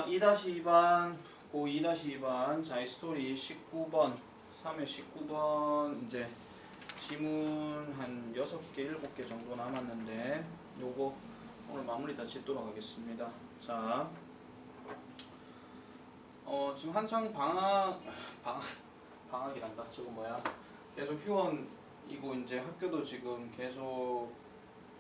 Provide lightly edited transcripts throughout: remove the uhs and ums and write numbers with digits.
2-2반 고 2-2반 자이 스토리 19번 3회 19번 이제 지문 한 6개 7개 정도 남았는데 요거 오늘 마무리 다 짓도록 하겠습니다. 자, 지금 한창 방학이란다. 저거 뭐야? 계속 휴원이고 이제 학교도 지금 계속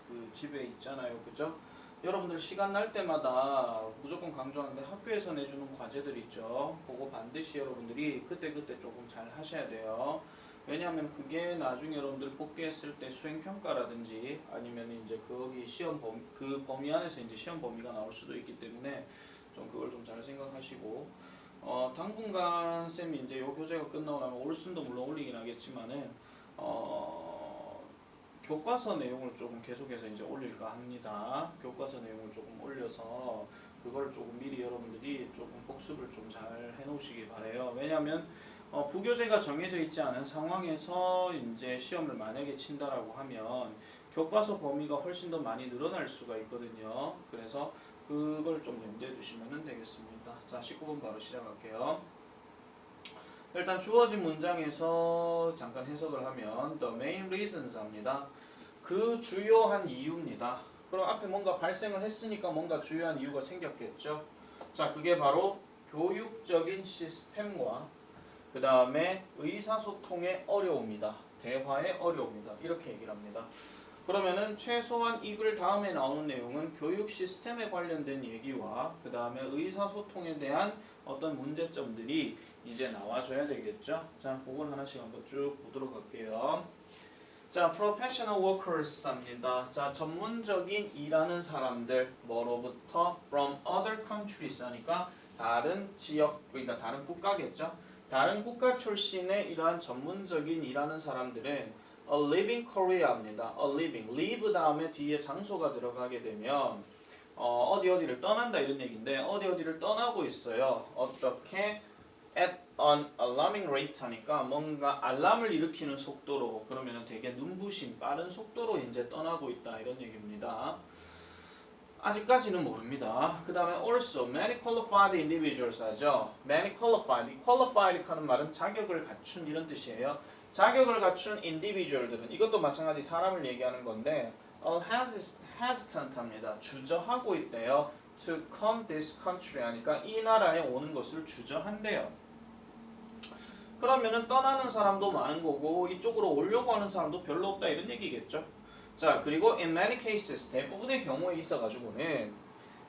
그 집에 있잖아요. 그죠? 여러분들 시간 날 때마다 무조건 강조하는데 학교에서 내주는 과제들 있죠. 그거 반드시 여러분들이 그때그때 조금 잘 하셔야 돼요. 왜냐하면 그게 나중에 여러분들 복귀했을 때 수행평가라든지 아니면 이제 거기 그 범위 안에서 이제 시험 범위가 나올 수도 있기 때문에 좀 그걸 좀 잘 생각하시고 당분간 쌤이 이제 요 교재가 끝나고 나면 올순도 물론 올리긴 하겠지만은 교과서 내용을 조금 계속해서 이제 올릴까 합니다. 교과서 내용을 조금 올려서 그걸 조금 미리 여러분들이 조금 복습을 좀 잘 해놓으시기 바래요. 왜냐하면 부교재가 정해져 있지 않은 상황에서 이제 시험을 만약에 친다라고 하면 교과서 범위가 훨씬 더 많이 늘어날 수가 있거든요. 그래서 그걸 좀 염두에 두시면 되겠습니다. 자, 19번 바로 시작할게요. 일단 주어진 문장에서 잠깐 해석을 하면 the main reasons 합니다. 그 주요한 이유입니다. 그럼 앞에 뭔가 발생을 했으니까 뭔가 주요한 이유가 생겼겠죠. 자, 그게 바로 교육적인 시스템과 그 다음에 의사소통의 어려움이다. 대화의 어려움이다. 이렇게 얘기를 합니다. 그러면은 최소한 이 글 다음에 나오는 내용은 교육 시스템에 관련된 얘기와 그 다음에 의사소통에 대한 어떤 문제점들이 이제 나와줘야 되겠죠. 자, 그걸 하나씩 한번 쭉 보도록 할게요. 자, professional workers 합니다. 자, 전문적인 일하는 사람들 뭐로부터 from other countries 하니까 다른 지역, 그러니까 다른 국가겠죠. 다른 국가 출신의 이러한 전문적인 일하는 사람들은 a living Korea입니다. a living, live 다음에 뒤에 장소가 들어가게 되면 어디를 떠난다 이런 얘기인데 어디를 떠나고 있어요. 어떻게? at an alarming rate 하니까 뭔가 알람을 일으키는 속도로 그러면은 되게 눈부신 빠른 속도로 이제 떠나고 있다 이런 얘기입니다. 아직까지는 모릅니다. 그 다음에 also many qualified individuals 하죠. many qualified 하는 말은 자격을 갖춘 이런 뜻이에요. 자격을 갖춘 individual들은 이것도 마찬가지 사람을 얘기하는 건데 hesitant 합니다. 주저하고 있대요. to come this country 하니까 이 나라에 오는 것을 주저한대요. 그러면은 떠나는 사람도 많은 거고 이쪽으로 오려고 하는 사람도 별로 없다 이런 얘기겠죠. 자, 그리고 in many cases 대부분의 경우에 있어가지고는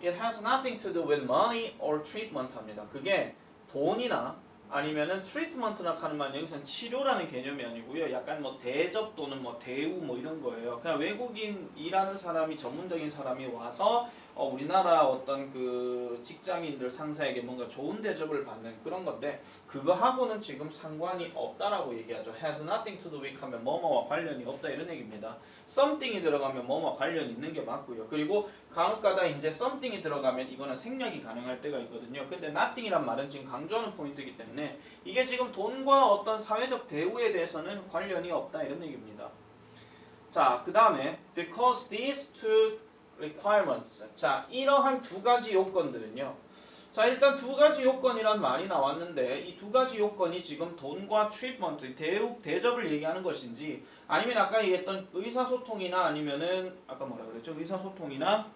it has nothing to do with money or treatment 합니다. 그게 돈이나 아니면은 트리트먼트나 하는 말 여기서는 치료라는 개념이 아니고요. 약간 뭐 대접 또는 뭐 대우 뭐 이런 거예요. 그냥 외국인 일하는 사람이 전문적인 사람이 와서 우리나라 어떤 그 직장인들 상사에게 뭔가 좋은 대접을 받는 그런 건데 그거하고는 지금 상관이 없다라고 얘기하죠. has nothing to do with 하면 뭐뭐와 관련이 없다 이런 얘기입니다. something이 들어가면 뭐뭐와 관련이 있는 게 맞고요. 그리고 간혹가다 이제 something이 들어가면 이거는 생략이 가능할 때가 있거든요. 근데 nothing이란 말은 지금 강조하는 포인트이기 때문에 이게 지금 돈과 어떤 사회적 대우에 대해서는 관련이 없다 이런 얘기입니다. 자, 그 다음에 because these two requirements. 자, 이러한 두 가지 요건들은요. 자, 일단 두 가지 요건이란 말이 나왔는데 이 두 가지 요건이 지금 돈과 트리트먼트, 대접을 얘기하는 것인지 아니면 아까 얘기했던 의사소통이나 아니면은 아까 뭐라 그랬죠? 의사소통이나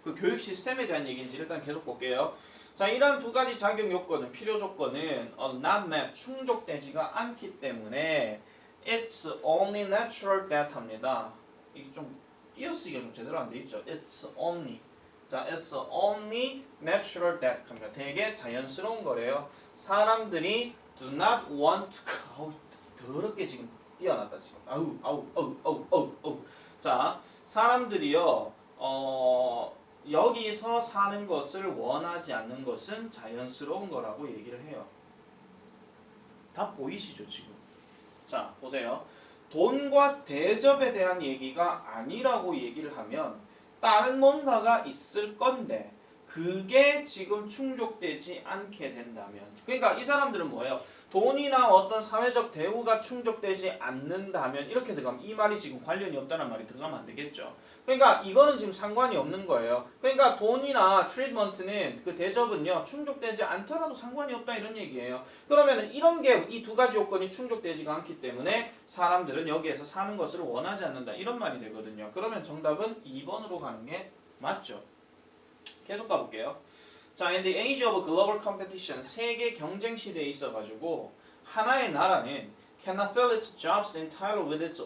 그 교육 시스템에 대한 얘기인지 일단 계속 볼게요. 자, 이러한 두 가지 자격 요건은 필요 조건은 not met, 충족되지가 않기 때문에 it's only natural that 합니다. 이게 좀 띄어쓰기가 좀 제대로 안 돼 있죠. It's only. 자, it's only natural that 합니다. 되게 자연스러운 거래요. 사람들이 do not want to. 아우, 더럽게 지금 뛰어났다 지금. 아우. 자, 사람들이요. 여기서 사는 것을 원하지 않는 것은 자연스러운 거라고 얘기를 해요. 다 보이시죠 지금? 자, 보세요. 돈과 대접에 대한 얘기가 아니라고 얘기를 하면 다른 뭔가가 있을 건데 그게 지금 충족되지 않게 된다면 그러니까 이 사람들은 뭐예요? 돈이나 어떤 사회적 대우가 충족되지 않는다면 이렇게 들어가면 이 말이 지금 관련이 없다는 말이 들어가면 안 되겠죠. 그러니까 이거는 지금 상관이 없는 거예요. 그러니까 돈이나 트리트먼트는 그 대접은요 충족되지 않더라도 상관이 없다 이런 얘기예요. 그러면은 이런 게 이 두 가지 요건이 충족되지가 않기 때문에 사람들은 여기에서 사는 것을 원하지 않는다 이런 말이 되거든요. 그러면 정답은 2번으로 가는 게 맞죠. 계속 가볼게요. 자, in the age of global competition, 세계 경쟁 시대에 있어가지고 하나의 나라는 cannot fill its jobs entirely with its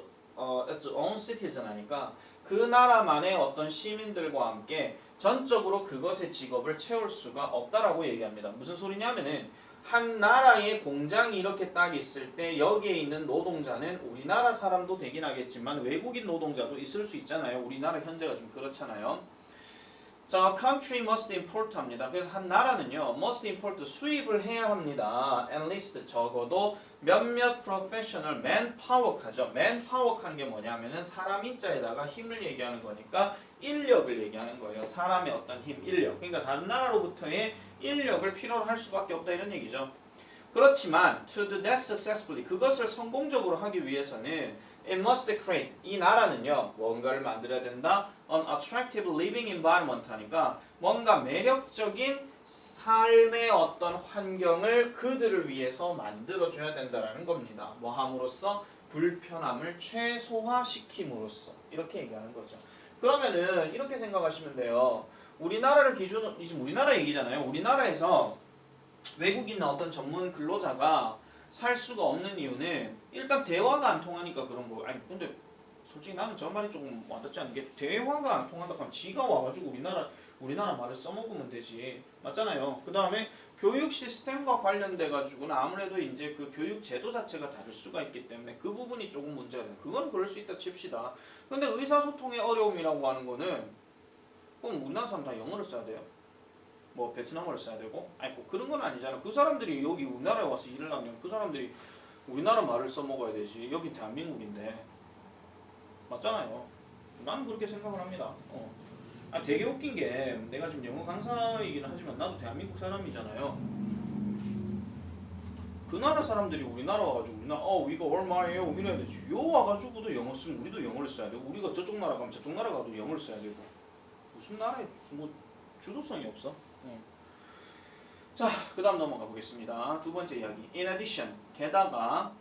own citizen 하니까 그 나라만의 어떤 시민들과 함께 전적으로 그것의 직업을 채울 수가 없다라고 얘기합니다. 무슨 소리냐면은 한 나라의 공장이 이렇게 딱 있을 때 여기에 있는 노동자는 우리나라 사람도 되긴 하겠지만 외국인 노동자도 있을 수 있잖아요. 우리나라 현재가 좀 그렇잖아요. 자, country must import 합니다. 그래서 한 나라는요, must import 수입을 해야 합니다. at least 적어도 몇몇 professional manpower하죠. manpower하는 게 뭐냐면은 사람 인자에다가 힘을 얘기하는 거니까 인력을 얘기하는 거예요. 사람의 어떤 힘, 인력. 그러니까 다른 나라로부터의 인력을 필요로 할 수밖에 없다 이런 얘기죠. 그렇지만 to do that successfully 그것을 성공적으로 하기 위해서는 it must create 이 나라는요 뭔가를 만들어야 된다. an attractive living environment 하니까 뭔가 매력적인 삶의 어떤 환경을 그들을 위해서 만들어줘야 된다라는 겁니다. 뭐 함으로써 불편함을 최소화시킴으로써 이렇게 얘기하는 거죠. 그러면은 이렇게 생각하시면 돼요. 우리나라를 기준으로 지금 우리나라 얘기잖아요. 우리나라에서 외국인 어떤 전문 근로자가 살 수가 없는 이유는 일단 대화가 안 통하니까 그런 거. 아니 근데 솔직히 나는 저 말이 조금 와닿지 않는 게 대화가 안 통한다 하면 지가 와가지고 우리나라 말을 써먹으면 되지. 맞잖아요. 그 다음에 교육 시스템과 관련돼 가지고는 아무래도 이제 그 교육 제도 자체가 다를 수가 있기 때문에 그 부분이 조금 문제가 돼요. 그건 그럴 수 있다 칩시다. 근데 의사소통의 어려움이라고 하는 거는 그럼 우리나라 사람 다 영어를 써야 돼요? 뭐 베트남어를 써야 되고? 아니 뭐 그런 건 아니잖아. 그 사람들이 여기 우리나라에 와서 일을 하면 그 사람들이 우리나라 말을 써먹어야 되지. 여기 대한민국인데. 맞잖아요. 나는 그렇게 생각을 합니다. 되게 웃긴 게 내가 지금 영어 강사이긴 하지만 나도 대한민국 사람이잖아요. 그 나라 사람들이 우리나라 와가지고 이거 얼마예요? 이래야 되지. 요 와가지고도 영어 쓰면 우리도 영어를 써야 되고 우리가 저쪽 나라 가면 저쪽 나라 가도 영어를 써야 되고 무슨 나라에 뭐 주도성이 없어. 자, 그 다음 넘어가 보겠습니다. 두 번째 이야기. In addition, 게다가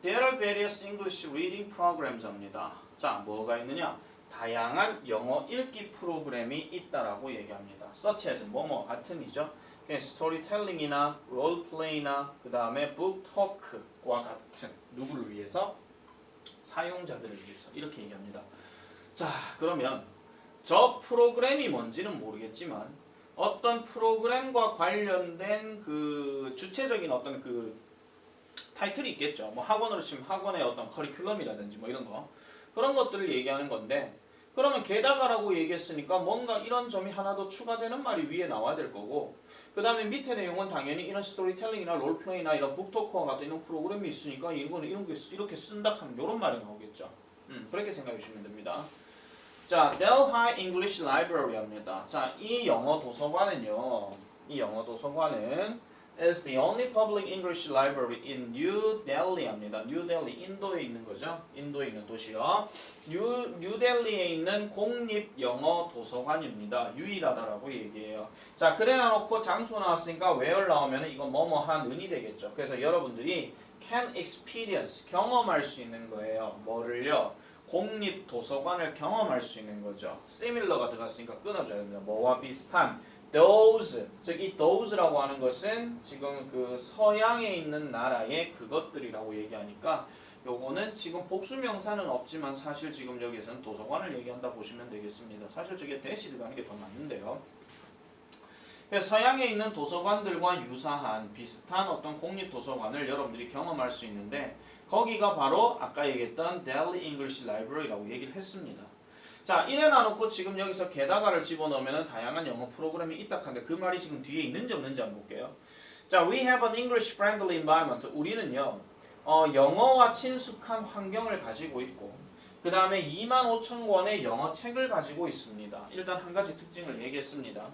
there are various English reading programs 합니다. 자, 뭐가 있느냐? 다양한 영어 읽기 프로그램이 있다라고 얘기합니다. such as 뭐뭐 같은이죠. 스토리텔링이나 롤플레이나 그 다음에 북토크와 같은 누구를 위해서? 사용자들을 위해서 이렇게 얘기합니다. 자, 그러면 저 프로그램이 뭔지는 모르겠지만 어떤 프로그램과 관련된 그 주체적인 어떤 그 타이틀이 있겠죠. 뭐 학원으로 치면 학원의 어떤 커리큘럼이라든지 뭐 이런 거 그런 것들을 얘기하는 건데 그러면 게다가라고 얘기했으니까 뭔가 이런 점이 하나 더 추가되는 말이 위에 나와야 될 거고 그 다음에 밑에 내용은 당연히 이런 스토리텔링이나 롤플레이나 이런 북토크와 같은 이런 프로그램이 있으니까 이거는 이렇게 쓴다 하면 이런 말이 나오겠죠. 그렇게 생각해 주시면 됩니다. 자, Delhi High English Library입니다. 자, 이 영어 도서관은요. 이 영어 도서관은 is the only public English library in New Delhi입니다. New Delhi, 인도에 있는 거죠. 인도에 있는 도시요. 뉴델리에 있는 공립 영어 도서관입니다. 유일하다라고 얘기해요. 자, 그래 놔놓고 장소 나왔으니까 where 나오면 이건 뭐뭐한 은이 되겠죠. 그래서 여러분들이 can experience, 경험할 수 있는 거예요. 뭐를요? 공립 도서관을 경험할 수 있는 거죠. similar가 들어갔으니까 끊어줘야 됩니다. 뭐와 비슷한 those, 즉 이 those라고 하는 것은 지금 그 서양에 있는 나라의 그것들이라고 얘기하니까 요거는 지금 복수명사는 없지만 사실 지금 여기에서는 도서관을 얘기한다 보시면 되겠습니다. 사실 저게 대시드가 하는 게 더 맞는데요. 서양에 있는 도서관들과 유사한 비슷한 어떤 공립 도서관을 여러분들이 경험할 수 있는데 거기가 바로 아까 얘기했던 Delhi English Library라고 얘기를 했습니다. 자, 이래 놔놓고 지금 여기서 게다가를 집어넣으면 다양한 영어 프로그램이 있다 하는데 그 말이 지금 뒤에 있는지 없는지 한번 볼게요. 자, we have an English friendly environment. 우리는요, 영어와 친숙한 환경을 가지고 있고 그 다음에 25,000권의 영어 책을 가지고 있습니다. 일단 한 가지 특징을 얘기했습니다.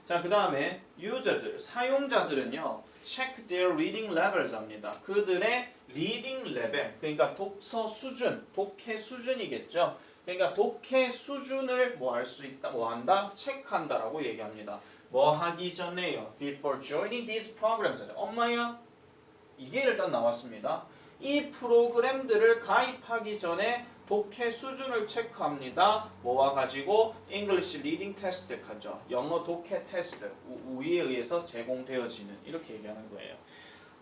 자, 그 다음에 유저들, 사용자들은요. check their reading levels 합니다. 그들의 reading level, 그러니까 독서 수준, 독해 수준이겠죠. 그러니까 독해 수준을 뭐 할 수 있다, 뭐 한다, 체크한다라고 얘기합니다. 뭐 하기 전에요. Before joining these programs. 엄마야, 이게 일단 나왔습니다. 이 프로그램들을 가입하기 전에 독해 수준을 체크합니다. 뭐와 가지고 English Reading Test 하죠. 영어 독해 테스트 우위에 의해서 제공되어지는 이렇게 얘기하는 거예요.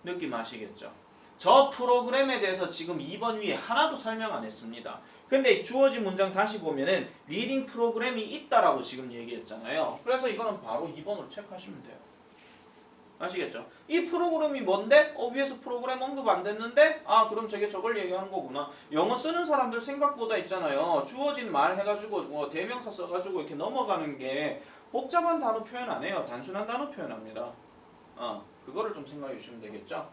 느낌 아시겠죠? 저 프로그램에 대해서 지금 2번 위에 하나도 설명 안 했습니다. 근데 주어진 문장 다시 보면은 리딩 프로그램이 있다라고 지금 얘기했잖아요. 그래서 이거는 바로 2번으로 체크하시면 돼요. 아시겠죠? 이 프로그램이 뭔데? 위에서 프로그램 언급 안 됐는데? 아, 그럼 저게 저걸 얘기하는 거구나. 영어 쓰는 사람들 생각보다 있잖아요. 주어진 말 해가지고 뭐 대명사 써가지고 이렇게 넘어가는 게 복잡한 단어 표현 안 해요. 단순한 단어 표현합니다. 그거를 좀 생각해 주시면 되겠죠?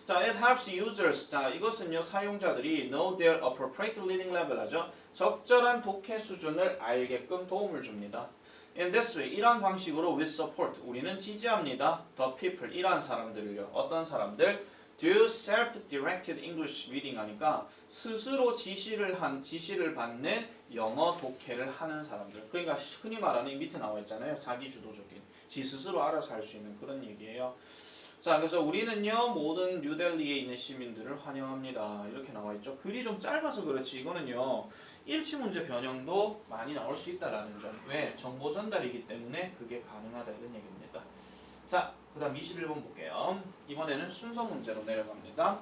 자, it helps users. 자, 이것은요 사용자들이 know their appropriate reading level 하죠. 적절한 독해 수준을 알게끔 도움을 줍니다. In this way, 이러한 방식으로 we support, 우리는 지지합니다. The people, 이러한 사람들을요. 어떤 사람들? Do self-directed English reading 하니까 스스로 지시를 받는 영어 독해를 하는 사람들. 그러니까 흔히 말하는 이 밑에 나와 있잖아요. 자기 주도적인, 지 스스로 알아서 할 수 있는 그런 얘기예요. 자, 그래서 우리는요 모든 뉴델리에 있는 시민들을 환영합니다. 이렇게 나와 있죠. 글이 좀 짧아서 그렇지 이거는요 일치 문제 변형도 많이 나올 수 있다라는 점. 왜? 정보 전달이기 때문에 그게 가능하다 이런 얘기입니다. 자, 그 다음 21번 볼게요. 이번에는 순서 문제로 내려갑니다.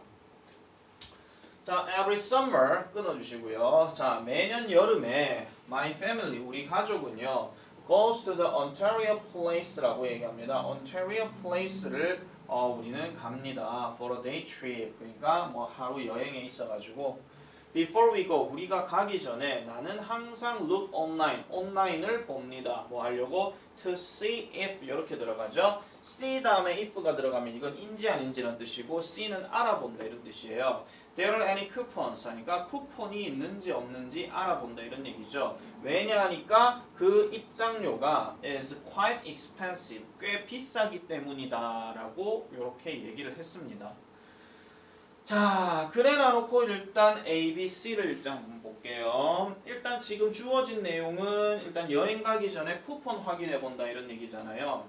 자, every summer 끊어주시고요. 자, 매년 여름에 my family, 우리 가족은요 goes to the Ontario Place라고 얘기합니다. Ontario Place를 우리는 갑니다. For a day trip. 그러니까 뭐 하루 여행에 있어가지고 Before we go, 우리가 가기 전에 나는 항상 look online, 온라인을 봅니다. 뭐 하려고? To see if 이렇게 들어가죠. see 다음에 if가 들어가면 이건 인지 아닌지라는 뜻이고 see는 알아본다 이런 뜻이에요. There are any coupons 하니까 쿠폰이 있는지 없는지 알아본다 이런 얘기죠. 왜냐 하니까 그 입장료가 is quite expensive, 꽤 비싸기 때문이다 라고 이렇게 얘기를 했습니다. 자, 그래 놔놓고 일단 A, B, C를 일단 한번 볼게요. 일단 지금 주어진 내용은 일단 여행 가기 전에 쿠폰 확인해 본다 이런 얘기잖아요.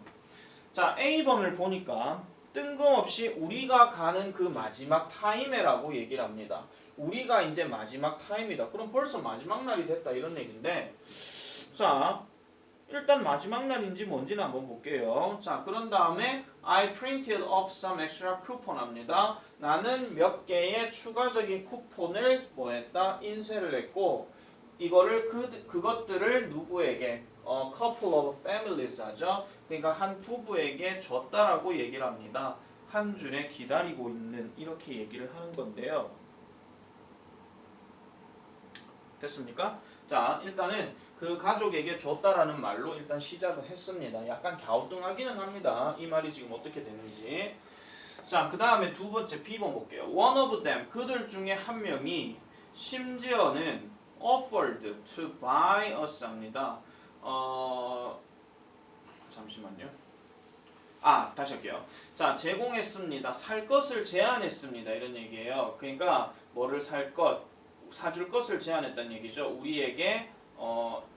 자, A번을 보니까 뜬금없이 우리가 가는 그 마지막 타임에라고 얘기를 합니다. 우리가 이제 마지막 타임이다. 그럼 벌써 마지막 날이 됐다 이런 얘기인데, 자, 일단 마지막 날인지 뭔지는 한번 볼게요. 자, 그런 다음에 I printed off some extra coupon 합니다. 나는 몇 개의 추가적인 쿠폰을 뭐 했다? 인쇄를 했고 이거를 그것들을 누구에게? couple of families 하죠. 그러니까 한 부부에게 줬다라고 얘기를 합니다. 한 줄에 기다리고 있는 이렇게 얘기를 하는 건데요. 됐습니까? 자, 일단은 그 가족에게 줬다라는 말로 일단 시작을 했습니다. 약간 갸우뚱하기는 합니다. 이 말이 지금 어떻게 되는지. 자, 그 다음에 두 번째 B번 볼게요. One of them, 그들 중에 한 명이 심지어는 offered to buy us 합니다. 잠시만요. 다시 할게요. 자, 제공했습니다. 살 것을 제안했습니다. 이런 얘기예요. 그러니까 뭐를 살 것, 사줄 것을 제안했다는 얘기죠. 우리에게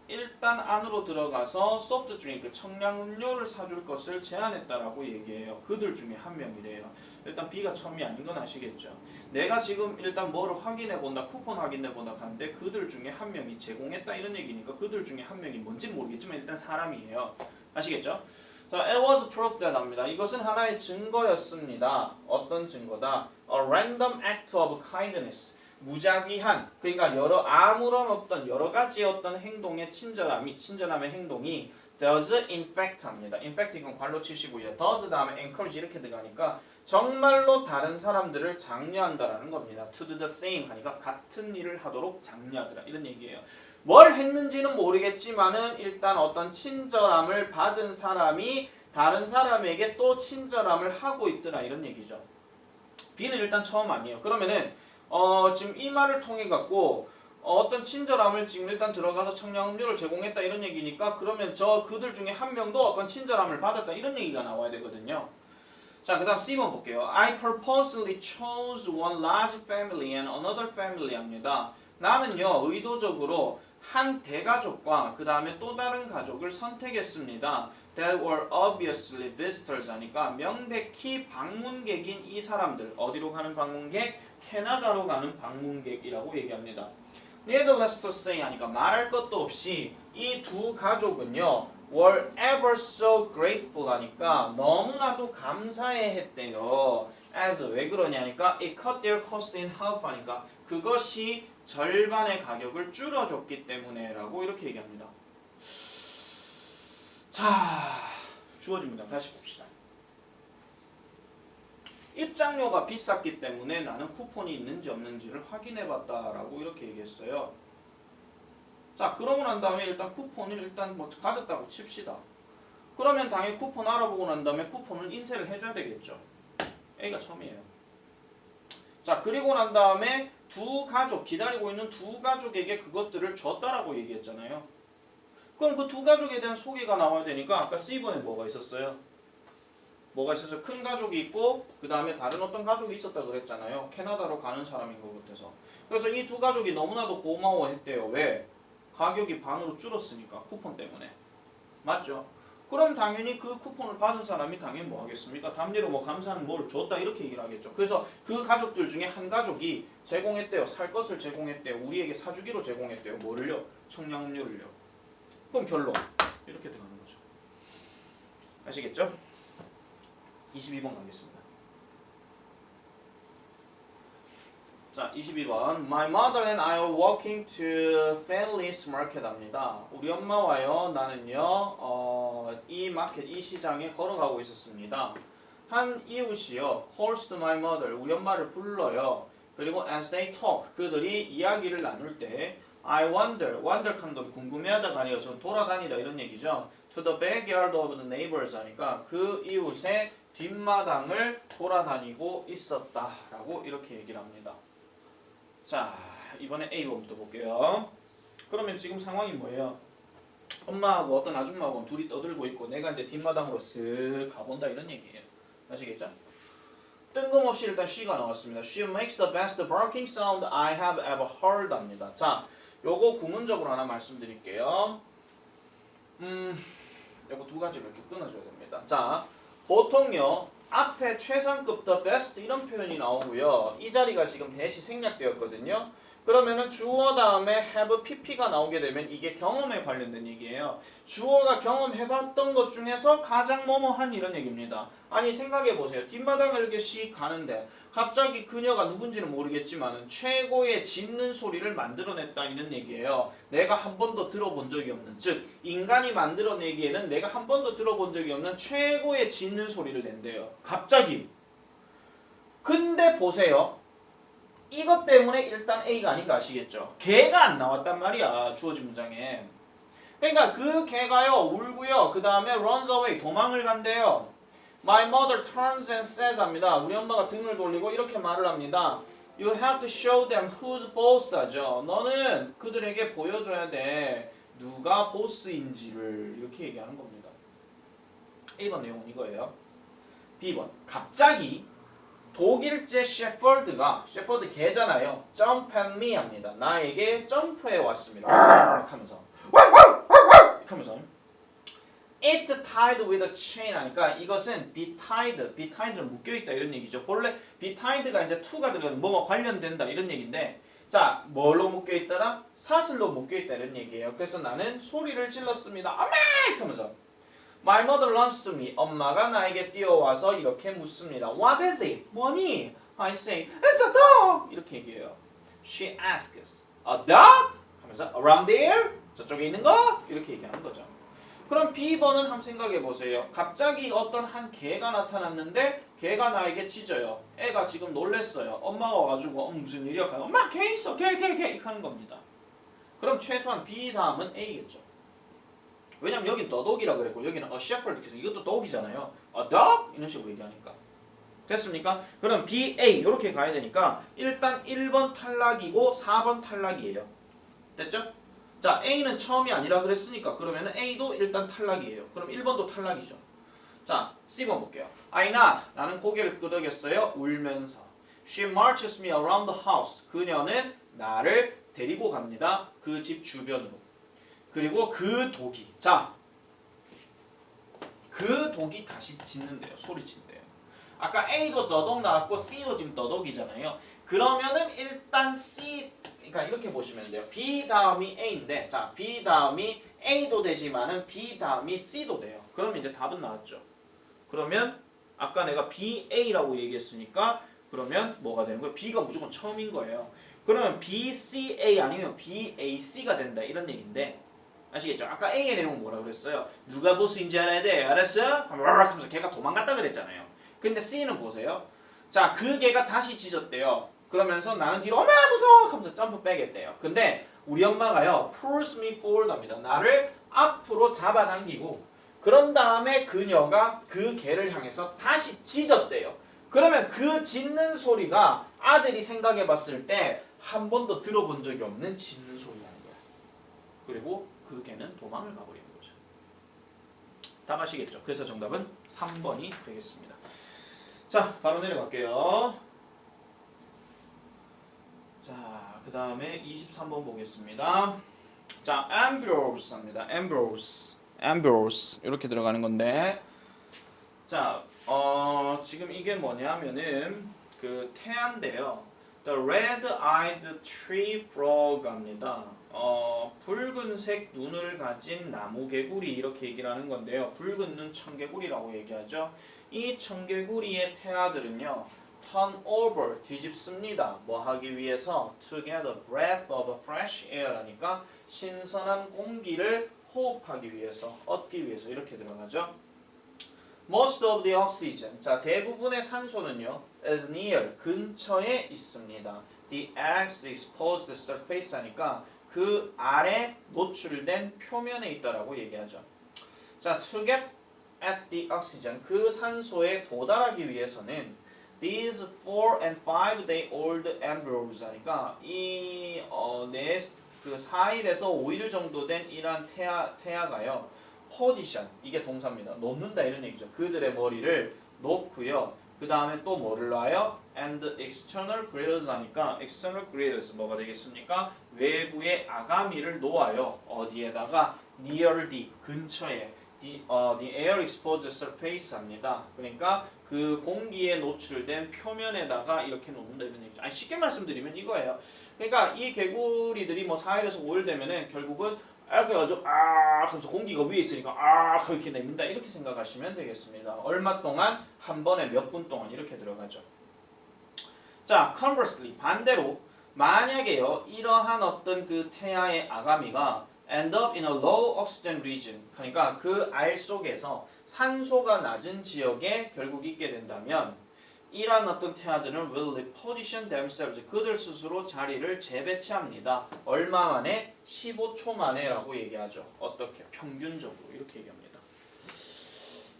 일단 안으로 들어가서 소프트 드링크, 청량 음료를 사줄 것을 제안했다라고 얘기해요. 그들 중에 한 명이래요. 일단 B가 처음이 아닌 건 아시겠죠. 내가 지금 일단 뭐를 확인해 본다, 쿠폰 확인해 본다 하는데 그들 중에 한 명이 제공했다 이런 얘기니까 그들 중에 한 명이 뭔지는 모르겠지만 일단 사람이에요. 아시겠죠? 자, it was proved that 합니다. 이것은 하나의 증거였습니다. 어떤 증거다? A random act of kindness. 무작위한, 그러니까 아무런 어떤 여러 가지 어떤 행동의 친절함의 행동이 does in fact 합니다. in fact 이건 괄호 치시고요. does 다음에 encourage 이렇게 들어가니까 정말로 다른 사람들을 장려한다라는 겁니다. to do the same 하니까 같은 일을 하도록 장려하더라 이런 얘기예요. 뭘 했는지는 모르겠지만은 일단 어떤 친절함을 받은 사람이 다른 사람에게 또 친절함을 하고 있더라 이런 얘기죠. B는 일단 처음 아니에요. 그러면은 지금 이 말을 통해 갖고 어떤 친절함을 지금 일단 들어가서 청량음료를 제공했다 이런 얘기니까 그러면 그들 중에 한 명도 어떤 친절함을 받았다 이런 얘기가 나와야 되거든요. 자, 그 다음 C번 볼게요. I purposely chose one large family and another family 합니다. 나는요 의도적으로 한 대가족과 그 다음에 또 다른 가족을 선택했습니다. That were obviously visitors 하니까 명백히 방문객인 이 사람들. 어디로 가는 방문객? 캐나다로 가는 방문객이라고 얘기합니다. Needless to say 하니까 말할 것도 없이 이 두 가족은요 were ever so grateful 하니까 너무나도 감사해 했대요. As 왜 그러냐니까 it cut their cost in half 하니까 그것이 절반의 가격을 줄여줬기 때문에 라고 이렇게 얘기합니다. 자, 주어진 문장 다시 봅시다. 입장료가 비쌌기 때문에 나는 쿠폰이 있는지 없는지를 확인해봤다라고 이렇게 얘기했어요. 자, 그러고 난 다음에 일단 쿠폰을 일단 뭐 가졌다고 칩시다. 그러면 당연히 쿠폰 알아보고 난 다음에 쿠폰을 인쇄를 해줘야 되겠죠. A가 처음이에요. 자, 그리고 난 다음에 두 가족, 기다리고 있는 두 가족에게 그것들을 줬다라고 얘기했잖아요. 그럼 그 두 가족에 대한 소개가 나와야 되니까 아까 C번에 뭐가 있었어요? 뭐가 있었어요? 큰 가족이 있고 그 다음에 다른 어떤 가족이 있었다 그랬잖아요. 캐나다로 가는 사람인 것 같아서. 그래서 이 두 가족이 너무나도 고마워했대요. 왜? 가격이 반으로 줄었으니까 쿠폰 때문에. 맞죠? 그럼 당연히 그 쿠폰을 받은 사람이 당연히 뭐 하겠습니까? 담례로 뭐 감사는 뭘 줬다 이렇게 얘기를 하겠죠. 그래서 그 가족들 중에 한 가족이 제공했대요. 살 것을 제공했대요. 우리에게 사주기로 제공했대요. 뭐를요? 청량음료를요. 그럼 결론 이렇게 들어가는 거죠. 아시겠죠? 22번 가겠습니다. 자, 22번. My mother and I are walking to Fenley's Market 합니다. 우리 엄마와요, 나는요, 이 마켓, 이 시장에 걸어가고 있었습니다. 한 이웃이요, calls to my mother, 우리 엄마를 불러요. 그리고 as they talk, 그들이 이야기를 나눌 때 I wonder 칸도 궁금해하다가 아니라 좀 돌아다니다 이런 얘기죠. To the backyard of the neighbors 하니까 그 이웃의 뒷마당을 돌아다니고 있었다라고 이렇게 얘기를 합니다. 자, 이번에 A번부터 볼게요. 그러면 지금 상황이 뭐예요? 엄마하고 어떤 아줌마하고 둘이 떠들고 있고 내가 이제 뒷마당으로 쓱 가본다 이런 얘기예요. 아시겠죠? 뜬금없이 일단 She가 나왔습니다. She makes the best barking sound I have ever heard 합니다. 자, 요거 구문적으로 하나 말씀드릴게요. 요거 두 가지로 이렇게 끊어줘야 됩니다. 자, 보통요 앞에 최상급 the best 이런 표현이 나오고요. 이 자리가 지금 대시 생략되었거든요. 그러면은 주어 다음에 have pp가 나오게 되면 이게 경험에 관련된 얘기예요. 주어가 경험해봤던 것 중에서 가장 뭐뭐한 이런 얘기입니다. 아니 생각해보세요. 뒷마당을 이렇게 씩 가는데 갑자기 그녀가 누군지는 모르겠지만 최고의 짖는 소리를 만들어냈다 이런 얘기예요. 내가 한 번도 들어본 적이 없는, 즉 인간이 만들어내기에는 내가 한 번도 들어본 적이 없는 최고의 짖는 소리를 낸대요. 갑자기. 근데 보세요. 이것 때문에 일단 A가 아닌가 아시겠죠? 개가 안 나왔단 말이야. 주어진 문장에. 그러니까 그 개가요 울고요. 그 다음에 runs away 도망을 간대요. My mother turns and says 합니다. 우리 엄마가 등을 돌리고 이렇게 말을 합니다. You have to show them who's boss 하죠. 너는 그들에게 보여줘야 돼. 누가 보스인지를 이렇게 얘기하는 겁니다. 1번 내용은 이거예요. B번 갑자기 독일제 셰퍼드가 셰퍼드 개잖아요. Jump at me 합니다. 나에게 점프해 왔습니다. 하면서 It's tied with a chain 하니까 이것은 be tied를 묶여있다 이런 얘기죠. 본래 be tied가 이제 to가 들어가는 뭐가 관련된다 이런 얘기인데 자 뭘로 묶여있다라? 사슬로 묶여있다 이런 얘기예요. 그래서 나는 소리를 질렀습니다. 엄마! 하면서 My mother runs to me. 엄마가 나에게 뛰어와서 이렇게 묻습니다. What is it? 뭐니? I say, it's a dog. 이렇게 얘기해요. She asks, a dog? 하면서 around there? 저쪽에 있는 거? 이렇게 얘기하는 거죠. 그럼 B번은 한번 생각해 보세요. 갑자기 어떤 한 개가 나타났는데 개가 나에게 짖어요. 애가 지금 놀랬어요. 엄마가 와가지고 무슨 일이야? 엄마 개 있어. 개 이렇게 하는 겁니다. 그럼 최소한 B 다음은 A겠죠. 왜냐면 여긴 the dog이라 그랬고 여기는 a shepherd 그래서 이것도 dog이잖아요. a dog? 이런 식으로 얘기하니까. 됐습니까? 그럼 B, A 이렇게 가야 되니까 일단 1번 탈락이고 4번 탈락이에요. 됐죠? 자, A는 처음이 아니라 그랬으니까 그러면은 A도 일단 탈락이에요. 그럼 1번도 탈락이죠. 자, C번 볼게요. I not. 나는 고개를 끄덕였어요. 울면서. She marches me around the house. 그녀는 나를 데리고 갑니다. 그 집 주변으로. 그리고 그 독이. 자, 그 독이 다시 짖는데요. 소리친대요. 아까 A도 더덕 나왔고 C도 지금 더덕이잖아요. 그러면은 일단 C, 그러니까 이렇게 보시면 돼요. B 다음이 A인데, 자, B 다음이 A도 되지만은 B 다음이 C도 돼요. 그럼 이제 답은 나왔죠. 그러면 아까 내가 BA라고 얘기했으니까 그러면 뭐가 되는 거예요? B가 무조건 처음인 거예요. 그러면 BCA 아니면 BAC가 된다 이런 얘기인데 아시겠죠? 아까 A의 내용은 뭐라고 그랬어요? 누가 보스인지 알아야 돼. 알았어? 하면서 걔가 도망갔다 그랬잖아요. 근데 C는 보세요. 자, 그 걔가 다시 짖었대요. 그러면서 나는 뒤로 엄마 무서워! 하면서 점프 빼겠대요. 근데 우리 엄마가요. pulls me forward 합니다. 나를 앞으로 잡아당기고 그런 다음에 그녀가 그 개를 향해서 다시 짖었대요. 그러면 그 짖는 소리가 아들이 생각해 봤을 때 한 번도 들어본 적이 없는 짖는 소리라는 거야. 그리고 그 개는 도망을 가버리는 거죠. 다 아시겠죠? 그래서 정답은 3번이 되겠습니다. 자, 바로 내려갈게요. 자, 그 다음에 23번 보겠습니다. 자, Ambrose입니다. Ambrose 이렇게 들어가는 건데 자, 지금 이게 뭐냐면은 그 태아인데요. The red-eyed tree frog입니다. 붉은색 눈을 가진 나무개구리 이렇게 얘기를 하는 건데요. 붉은 눈 청개구리라고 얘기하죠. 이 청개구리의 태아들은요. turn over 뒤집습니다. 뭐 하기 위해서 to get a breath of fresh air 하니까 신선한 공기를 호흡하기 위해서 얻기 위해서 이렇게 들어가죠. Most of the oxygen. 자, 대부분의 산소는요. is near. 근처에 있습니다. The eggs exposed surface 하니까 그 아래 노출된 표면에 있다라고 얘기하죠. 자, to get at the oxygen. 그 산소에 도달하기 위해서는 these 4 and 5 day old embryos 하니까 이 그 4일에서 5일 정도 된 이러한 태아가요. 포지션 이게 동사입니다. 놓는다 이런 얘기죠. 그들의 머리를 놓고요. 그 다음에 또 뭐를 놔요? And external grills 하니까 external grills 뭐가 되겠습니까? 외부의 아가미를 놓아요. 어디에다가? Near the 근처에 the air exposed surface 합니다. 그러니까 그 공기에 노출된 표면에다가 이렇게 놓는다 이런 얘기죠. 아니 쉽게 말씀드리면 이거예요. 그러니까 이 개구리들이 뭐 4일에서 5일 되면은 결국은 이렇게 해가지고 하면서 공기가 위에 있으니까 이렇게 내민다 이렇게 생각하시면 되겠습니다. 얼마 동안? 한 번에 몇 분 동안 이렇게 들어가죠. 자, conversely 반대로 만약에요 이러한 어떤 그 태아의 아가미가 end up in a low oxygen region 그러니까 그 알 속에서 산소가 낮은 지역에 결국 있게 된다면 이러한 어떤 태아들은 will reposition themselves 그들 스스로 자리를 재배치합니다. 얼마 만에? 15초 만에 라고 얘기하죠. 어떻게? 평균적으로 이렇게 얘기합니다.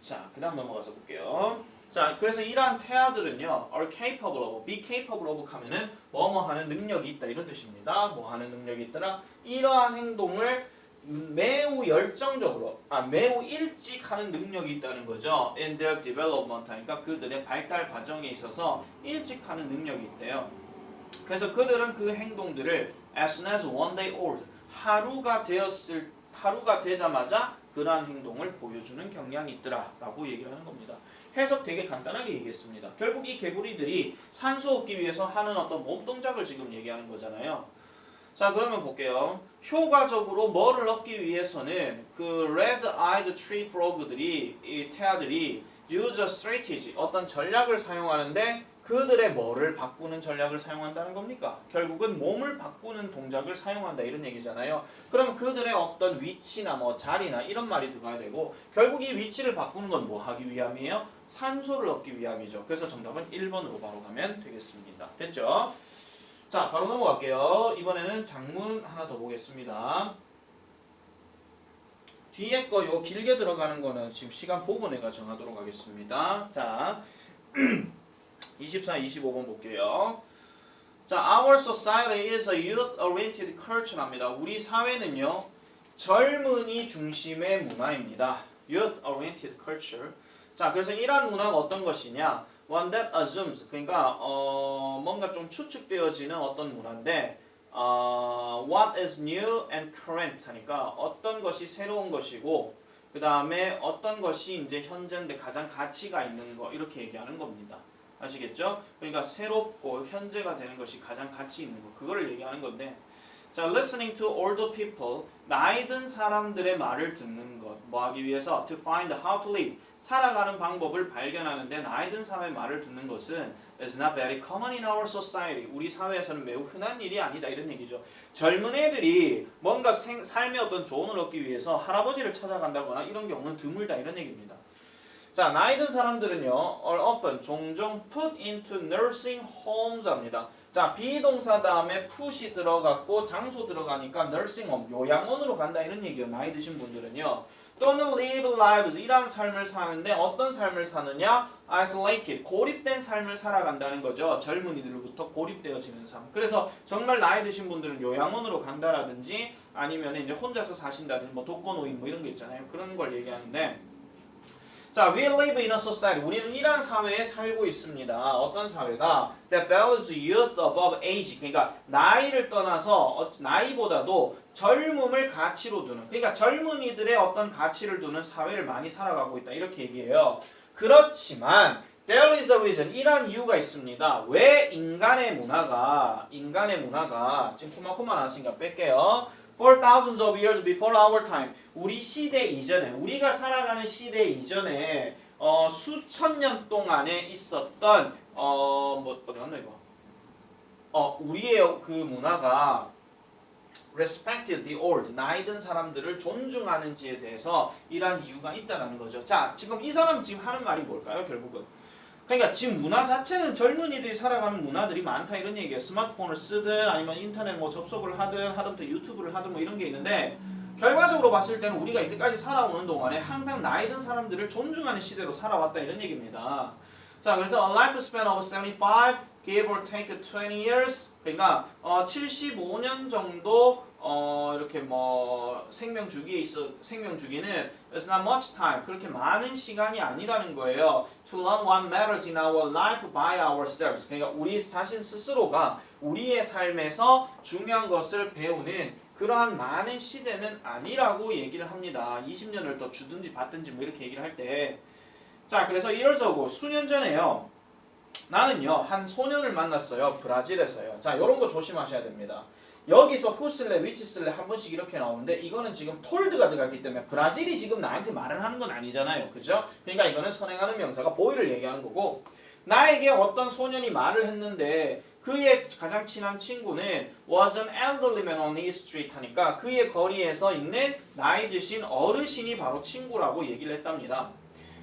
자, 그 다음 넘어가서 볼게요. 자, 그래서 이러한 태아들은요 are capable of, be capable of 하면은 뭐뭐 하는 능력이 있다 이런 뜻입니다. 뭐 하는 능력이 있더라? 이러한 행동을 매우 열정적으로, 매우 일찍 하는 능력이 있다는 거죠. In their development 하니까 그들의 발달 과정에 있어서 일찍 하는 능력이 있대요. 그래서 그들은 그 행동들을 as soon as one day old, 하루가 되자마자 그러한 행동을 보여주는 경향이 있더라라고 얘기를 하는 겁니다. 해석 되게 간단하게 얘기했습니다. 결국 이 개구리들이 산소 얻기 위해서 하는 어떤 몸 동작을 지금 얘기하는 거잖아요. 자, 그러면 볼게요. 효과적으로 뭐를 얻기 위해서는 그 red-eyed tree frog들이 이 태아들이 use a strategy 어떤 전략을 사용하는데 그들의 뭐를 바꾸는 전략을 사용한다는 겁니까? 결국은 몸을 바꾸는 동작을 사용한다 이런 얘기잖아요. 그러면 그들의 어떤 위치나 뭐 자리나 이런 말이 들어가야 되고 결국 이 위치를 바꾸는 건 뭐 하기 위함이에요? 산소를 얻기 위함이죠. 그래서 정답은 1번으로 바로 가면 되겠습니다. 됐죠? 자, 바로 넘어갈게요. 이번에는 장문 하나 더 보겠습니다. 뒤에 거 요 길게 들어가는 거는 지금 시간 보고 내가 정하도록 하겠습니다. 자, 24, 25번 볼게요. 자, our society is a youth-oriented culture랍니다. 우리 사회는요, 젊은이 중심의 문화입니다. Youth-oriented culture. 자, 그래서 이러한 문화가 어떤 것이냐? One that assumes, 그러니까 뭔가 좀 추측되어지는 어떤 문화인데, what is new and current 하니까 어떤 것이 새로운 것이고, 그 다음에 어떤 것이 이제 현재인데 가장 가치가 있는 거 이렇게 얘기하는 겁니다. 아시겠죠? 그러니까 새롭고 현재가 되는 것이 가장 가치 있는 거 그거를 얘기하는 건데 자, listening to older people 나이 든 사람들의 말을 듣는 것 뭐 하기 위해서 to find how to live 살아가는 방법을 발견하는데 나이 든 사람의 말을 듣는 것은 is not very common in our society 우리 사회에서는 매우 흔한 일이 아니다 이런 얘기죠. 젊은 애들이 뭔가 삶의 어떤 조언을 얻기 위해서 할아버지를 찾아간다거나 이런 경우는 드물다 이런 얘기입니다. 자, 나이 든 사람들은요, are often 종종 put into nursing homes 합니다. 자, 비동사 다음에 put이 들어갔고 장소 들어가니까 nursing home, 요양원으로 간다 이런 얘기예요. 나이 드신 분들은요. 또는 live lives, 이러한 삶을 사는데 어떤 삶을 사느냐? isolated, 고립된 삶을 살아간다는 거죠. 젊은이들로부터 고립되어지는 삶. 그래서 정말 나이 드신 분들은 요양원으로 간다라든지 아니면 이제 혼자서 사신다든지 뭐 독거노인 뭐 이런 게 있잖아요. 그런 걸 얘기하는데 자, we live in a society. 우리는 이러한 사회에 살고 있습니다. 어떤 사회가 that values youth above age. 그러니까 나이를 떠나서 나이보다도 젊음을 가치로 두는. 그러니까 젊은이들의 어떤 가치를 두는 사회를 많이 살아가고 있다. 이렇게 얘기해요. 그렇지만 there is a reason. 이러한 이유가 있습니다. 왜 인간의 문화가 지금 코마코마 나왔으니까 뺄게요. For thousands of years before our time. 우리 시대 이전에, 우리가 살아가는 시대 이전에 수천 년 동안에 있었던 어디 갔나 이거? 우리의 그 문화가 respected the old, 나이 든 사람들을 존중하는지에 대해서 이러한 이유가 있다는 거죠. 자, 지금 이 사람 지금 하는 말이 뭘까요? 결국은 그러니까 지금 문화 자체는 젊은이들이 살아가는 문화들이 많다 이런 얘기예요. 스마트폰을 쓰든 아니면 인터넷 뭐 접속을 하든 유튜브를 하든 뭐 이런 게 있는데 결과적으로 봤을 때는 우리가 이때까지 살아오는 동안에 항상 나이 든 사람들을 존중하는 시대로 살아왔다 이런 얘기입니다. 자, 그래서 a lifespan of 75, give or take 20 years. 그러니까 75년 정도 이렇게 뭐 생명 주기는 is not much time. 그렇게 많은 시간이 아니라는 거예요. To learn what matters in our life by ourselves. 그러니까 우리 자신 스스로가 우리의 삶에서 중요한 것을 배우는 그러한 많은 시대는 아니라고 얘기를 합니다. 20년을 더 주든지 받든지 뭐 이렇게 얘기를 할 때. 자, 그래서 이럴저고 수년 전에요. 나는요 한 소년을 만났어요. 브라질에서요. 자, 요런 거 조심하셔야 됩니다. 여기서 who 쓸래, which 쓸래 한 번씩 이렇게 나오는데 이거는 지금 told가 들어갔기 때문에 브라질이 지금 나한테 말을 하는 건 아니잖아요. 그죠? 그러니까 이거는 선행하는 명사가 boy를 얘기하는 거고 나에게 어떤 소년이 말을 했는데 그의 가장 친한 친구는 was an elderly man on his street 하니까 그의 거리에서 있는 나이 드신 어르신이 바로 친구라고 얘기를 했답니다.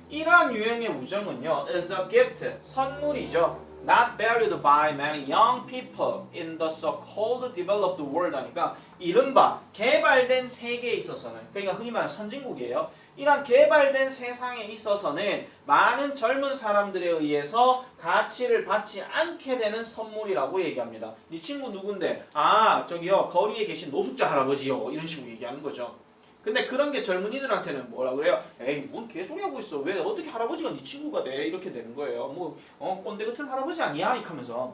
이러한 유형의 우정은요 is a gift, 선물이죠. Not valued by many young people in the so-called developed world 하니까 이른바 개발된 세계에 있어서는 그러니까 흔히 말하는 선진국이에요. 이런 개발된 세상에 있어서는 많은 젊은 사람들에 의해서 가치를 받지 않게 되는 선물이라고 얘기합니다. 네 친구 누군데? 아, 저기요 거리에 계신 노숙자 할아버지요. 이런 식으로 얘기하는 거죠. 근데 그런 게 젊은이들한테는 뭐라 그래요? 에이, 뭔 개소리 하고 있어. 왜 어떻게 할아버지가 네 친구가 돼? 이렇게 되는 거예요. 뭐 꼰대 같은 할아버지 아니야? 이렇게 하면서.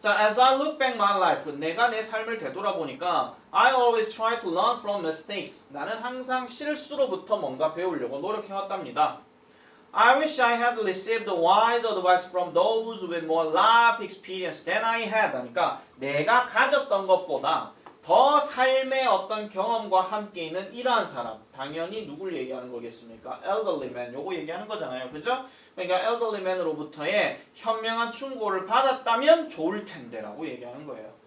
자, as I look back my life, 내가 내 삶을 되돌아보니까 I always try to learn from mistakes. 나는 항상 실수로부터 뭔가 배우려고 노력해왔답니다. I wish I had received wise advice from those with more life experience than I had. 그러니까 내가 가졌던 것보다 더 삶의 어떤 경험과 함께 있는 이러한 사람, 당연히 누굴 얘기하는 거겠습니까? elderly man, 요거 얘기하는 거잖아요. 그죠? 그러니까 elderly man으로부터의 현명한 충고를 받았다면 좋을 텐데 라고 얘기하는 거예요.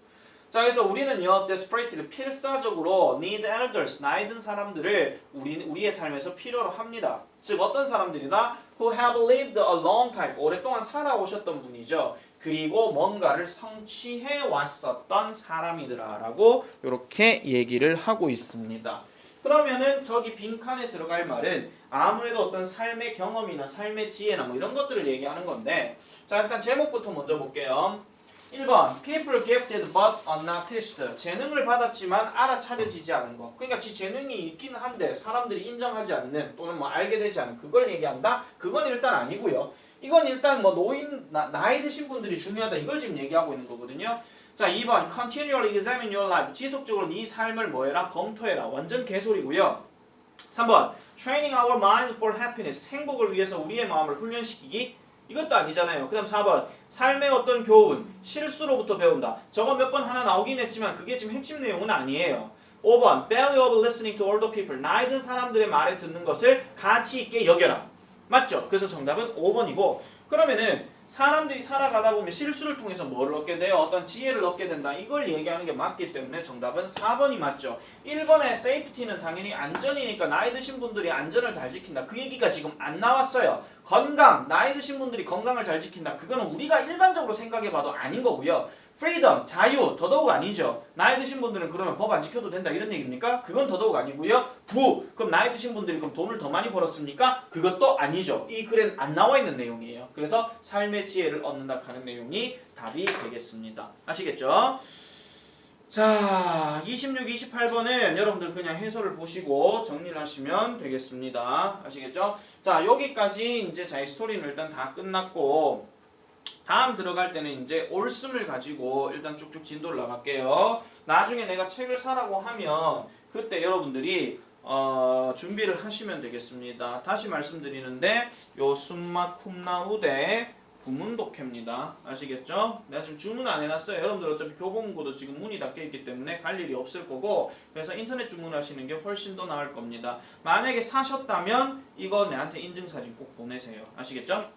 자, 그래서 우리는요, desperately, 필사적으로 need elders, 나이 든 사람들을 우리의 삶에서 필요로 합니다. 즉, 어떤 사람들이다? who have lived a long time, 오랫동안 살아오셨던 분이죠. 그리고 뭔가를 성취해 왔었던 사람이더라라고 이렇게 얘기를 하고 있습니다. 그러면은 저기 빈칸에 들어갈 말은 아무래도 어떤 삶의 경험이나 삶의 지혜나 뭐 이런 것들을 얘기하는 건데 자, 일단 제목부터 먼저 볼게요. 1번 people gifted but unnoticed. 재능을 받았지만 알아차려지지 않은 거. 그러니까 지 재능이 있긴 한데 사람들이 인정하지 않는 또는 뭐 알게 되지 않는 그걸 얘기한다? 그건 일단 아니고요. 이건 일단 뭐 나이 드신 분들이 중요하다 이걸 지금 얘기하고 있는 거거든요. 자 2번 continually examine your life. 지속적으로 네 삶을 뭐해라? 검토해라. 완전 개소리고요. 3번 training our minds for happiness. 행복을 위해서 우리의 마음을 훈련시키기. 이것도 아니잖아요. 그 다음 4번 삶의 어떤 교훈, 실수로부터 배운다. 저거 몇 번 하나 나오긴 했지만 그게 지금 핵심 내용은 아니에요. 5번 value of listening to older people. 나이 든 사람들의 말에 듣는 것을 가치 있게 여겨라. 맞죠? 그래서 정답은 5번이고 그러면은 사람들이 살아가다 보면 실수를 통해서 뭘 얻게 돼요? 어떤 지혜를 얻게 된다. 이걸 얘기하는 게 맞기 때문에 정답은 4번이 맞죠. 1번의 safety는 당연히 안전이니까 나이 드신 분들이 안전을 잘 지킨다. 그 얘기가 지금 안 나왔어요. 건강, 나이 드신 분들이 건강을 잘 지킨다. 그거는 우리가 일반적으로 생각해봐도 아닌 거고요. freedom, 자유, 더더욱 아니죠. 나이 드신 분들은 그러면 법 안 지켜도 된다 이런 얘기입니까? 그건 더더욱 아니고요. 그럼 나이 드신 분들이 그럼 돈을 더 많이 벌었습니까? 그것도 아니죠. 이 글엔 안 나와 있는 내용이에요. 그래서 삶의 지혜를 얻는다 하는 내용이 답이 되겠습니다. 아시겠죠? 자, 26, 28번은 여러분들 그냥 해설을 보시고 정리를 하시면 되겠습니다. 아시겠죠? 자, 여기까지 이제 자이 스토리는 일단 다 끝났고 다음 들어갈 때는 이제 올씀을 가지고 일단 쭉쭉 진도를 나갈게요. 나중에 내가 책을 사라고 하면 그때 여러분들이 준비를 하시면 되겠습니다. 다시 말씀드리는데 요 숨마 쿰나우데 구문독해입니다. 아시겠죠? 내가 지금 주문 안 해놨어요. 여러분들 어차피 교보문고도 지금 문이 닫혀있기 때문에 갈 일이 없을 거고 그래서 인터넷 주문하시는 게 훨씬 더 나을 겁니다. 만약에 사셨다면 이거 내한테 인증사진 꼭 보내세요. 아시겠죠?